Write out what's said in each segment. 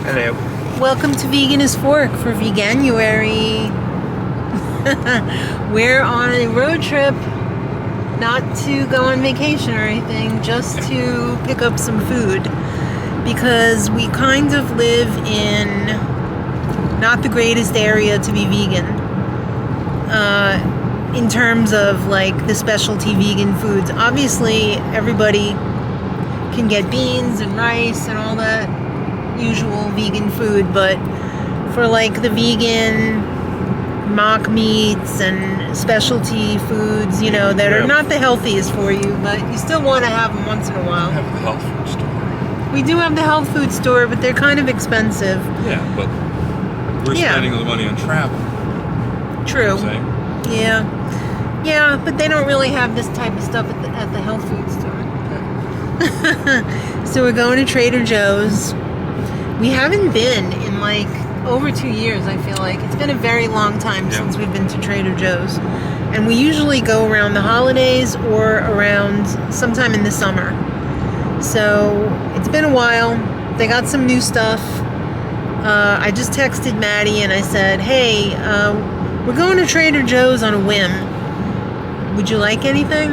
Hello. Welcome to Vegan is Fork for Veganuary. We're on a road trip, not to go on vacation or anything, just to pick up some food. Because we kind of live in not the greatest area to be vegan. In terms of like the specialty vegan foods. Obviously, everybody can get beans and rice and all that usual vegan food, but for like the vegan mock meats and specialty foods, you know, that are not the healthiest for you, but you still want to have them once in a while. We have the health food store. We do have the health food store, but they're kind of expensive. Yeah, but we're spending all the money on travel. True. You know what I'm saying? Yeah, but they don't really have this type of stuff at the health food store. Okay. So we're going to Trader Joe's. We haven't been in like over 2 years, I feel like. It's been a very long time since we've been to Trader Joe's. And we usually go around the holidays or around sometime in the summer. So it's been a while. They got some new stuff. I just texted Maddie and I said, hey, we're going to Trader Joe's on a whim. Would you like anything?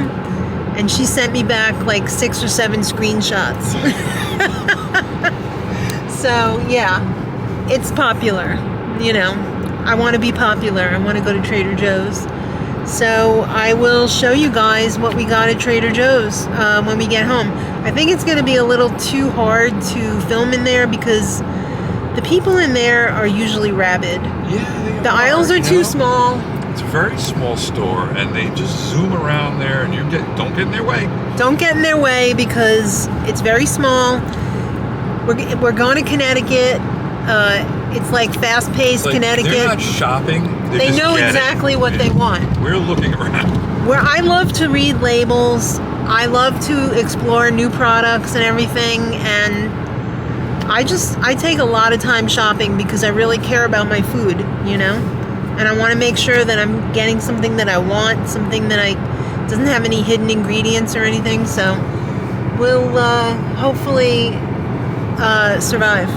And she sent me back like 6 or 7 screenshots. So, yeah, it's popular. You know, I want to be popular. I want to go to Trader Joe's. So I will show you guys what we got at Trader Joe's when we get home. I think it's going to be a little too hard to film in there because the people in there are usually rabid. Yeah, the aisles are too small. It's a very small store, and they just zoom around there, and don't get in their way. Don't get in their way because it's very small. We're going to Connecticut. It's like fast-paced Connecticut. They're not shopping. They know exactly what they want. We're looking around. Where I love to read labels. I love to explore new products and everything, and I take a lot of time shopping because I really care about my food, you know? And I want to make sure that I'm getting something that I want, something that doesn't have any hidden ingredients or anything, so we'll hopefully survive.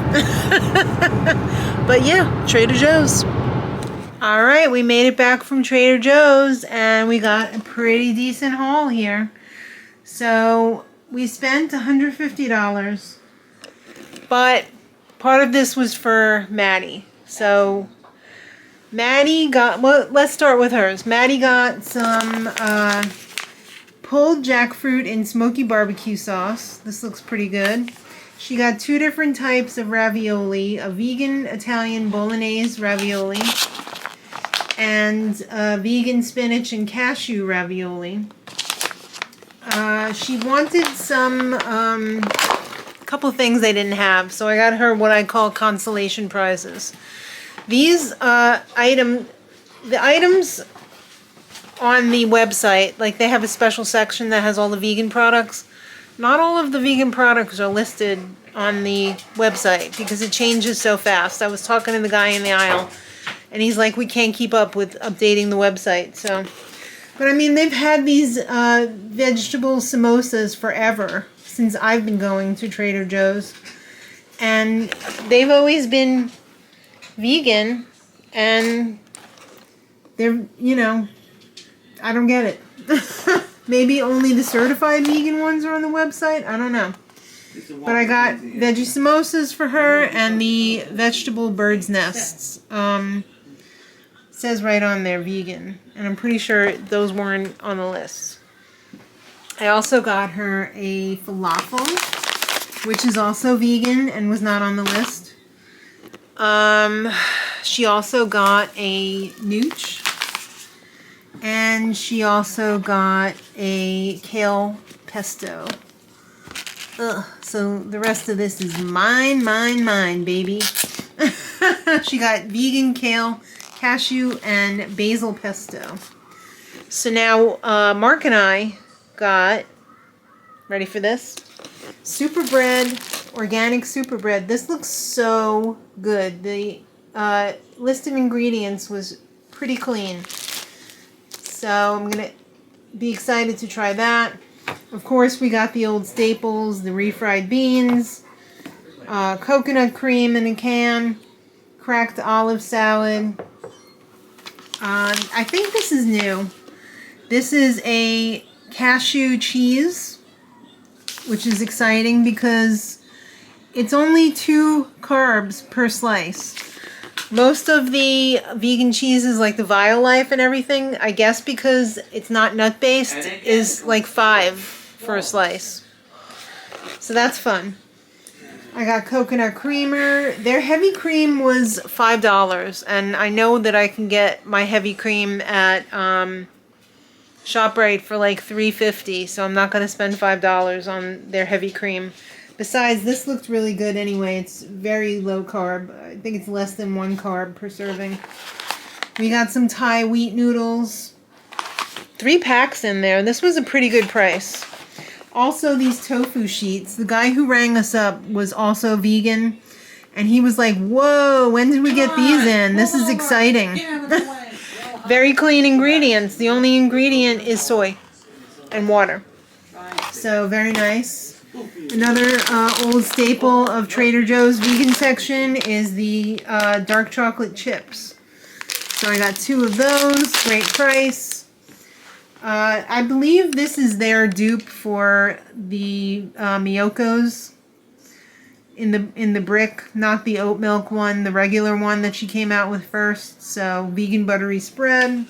But yeah, Trader Joe's. Alright, we made it back from Trader Joe's and we got a pretty decent haul here. So we spent $150, but part of this was for Maddie. So Maddie got, well, let's start with hers. Maddie got some pulled jackfruit in smoky barbecue sauce. This looks pretty good. She got 2 different types of ravioli, a vegan Italian bolognese ravioli and a vegan spinach and cashew ravioli. She wanted some, couple things they didn't have, so I got her what I call consolation prizes. These the items on the website, like they have a special section that has all the vegan products. Not all of the vegan products are listed on the website because it changes so fast. I was talking to the guy in the aisle and he's like, we can't keep up with updating the website. So, but I mean, they've had these vegetable samosas forever since I've been going to Trader Joe's, and they've always been vegan, and they're, you know, I don't get it. Maybe only the certified vegan ones are on the website. I don't know. But I got veggie samosas for her and the vegetable bird's nests. Says right on there, vegan. And I'm pretty sure those weren't on the list. I also got her a falafel, which is also vegan and was not on the list. She also got a nooch. And she also got a kale pesto. Ugh, so the rest of this is mine, baby. She got vegan kale, cashew, and basil pesto. So now Mark and I got, ready for this? Super bread, organic super bread. This looks so good. The list of ingredients was pretty clean. So I'm going to be excited to try that. Of course, we got the old staples, the refried beans, coconut cream in a can, cracked olive salad. I think this is new. This is a cashew cheese, which is exciting because it's only 2 carbs per slice. Most of the vegan cheeses, like the Violife and everything, I guess because it's not nut-based, is like 5 for a slice. So that's fun. I got coconut creamer. Their heavy cream was $5, and I know that I can get my heavy cream at ShopRite for like $3.50, so I'm not going to spend $5 on their heavy cream. Besides, this looked really good anyway. It's very low carb. I think it's less than 1 carb per serving. We got some Thai wheat noodles. 3 packs in there. This was a pretty good price. Also, these tofu sheets. The guy who rang us up was also vegan, and he was like, "Whoa, when did we get these in? This is exciting." Very clean ingredients. The only ingredient is soy and water. So, very nice. Another old staple of Trader Joe's vegan section is the dark chocolate chips. So, I got 2 of those. Great price. I believe this is their dupe for the Miyoko's in the brick, not the oat milk one, the regular one that she came out with first. So vegan buttery spread.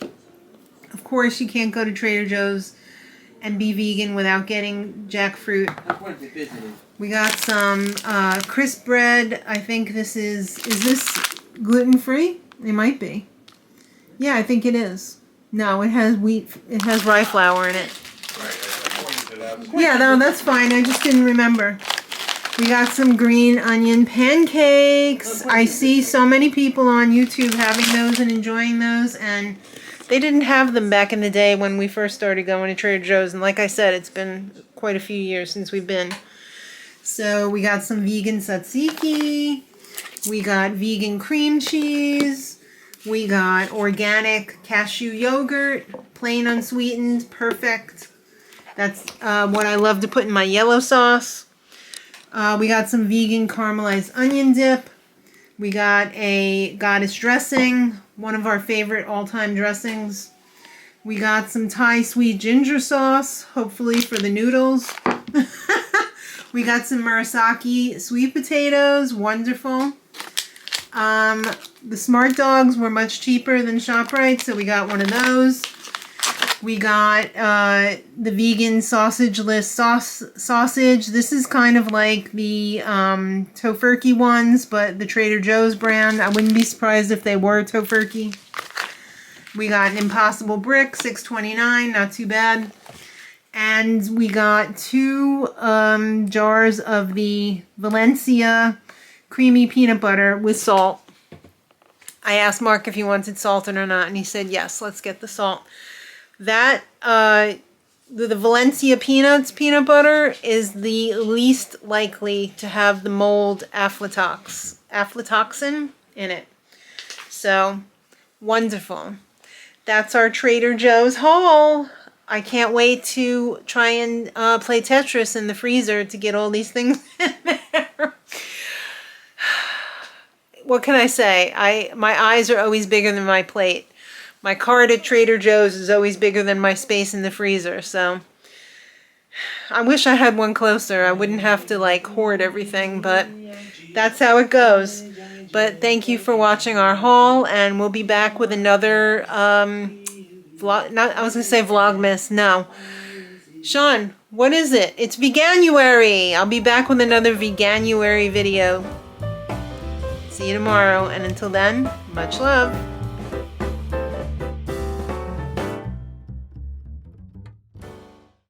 Of course, you can't go to Trader Joe's and be vegan without getting jackfruit. We got some crisp bread. I think this is this gluten-free? It might be. Yeah, I think it is. No, it has wheat. It has rye flour in it. Yeah, no, that's fine. I just didn't remember. We got some green onion pancakes. I see so many people on YouTube having those and enjoying those, and they didn't have them back in the day when we first started going to Trader Joe's. And like I said, it's been quite a few years since we've been. So we got some vegan tzatziki. We got vegan cream cheese. We got organic cashew yogurt, plain unsweetened, perfect. That's what I love to put in my yellow sauce. We got some vegan caramelized onion dip. We got a goddess dressing, one of our favorite all-time dressings. We got some Thai sweet ginger sauce, hopefully for the noodles. We got some murasaki sweet potatoes, wonderful. The Smart Dogs were much cheaper than ShopRite, so we got one of those. We got the vegan sausage-less sausage. This is kind of like the tofurkey ones, but the Trader Joe's brand. I wouldn't be surprised if they were tofurkey. We got an Impossible Brick, $6.29, not too bad. And we got 2 jars of the Valencia creamy peanut butter with salt. I asked Mark if he wanted salted or not, and he said yes, let's get the salt. That, the Valencia peanut butter is the least likely to have the mold aflatoxin in it. So, wonderful. That's our Trader Joe's haul. I can't wait to try and play Tetris in the freezer to get all these things in there. What can I say? My eyes are always bigger than my plate. My cart at Trader Joe's is always bigger than my space in the freezer, so I wish I had one closer. I wouldn't have to like hoard everything, but that's how it goes. But thank you for watching our haul, and we'll be back with another vlog. I was gonna say Vlogmas. No, Sean, what is it? It's Veganuary. I'll be back with another Veganuary video. See you tomorrow, and until then, much love.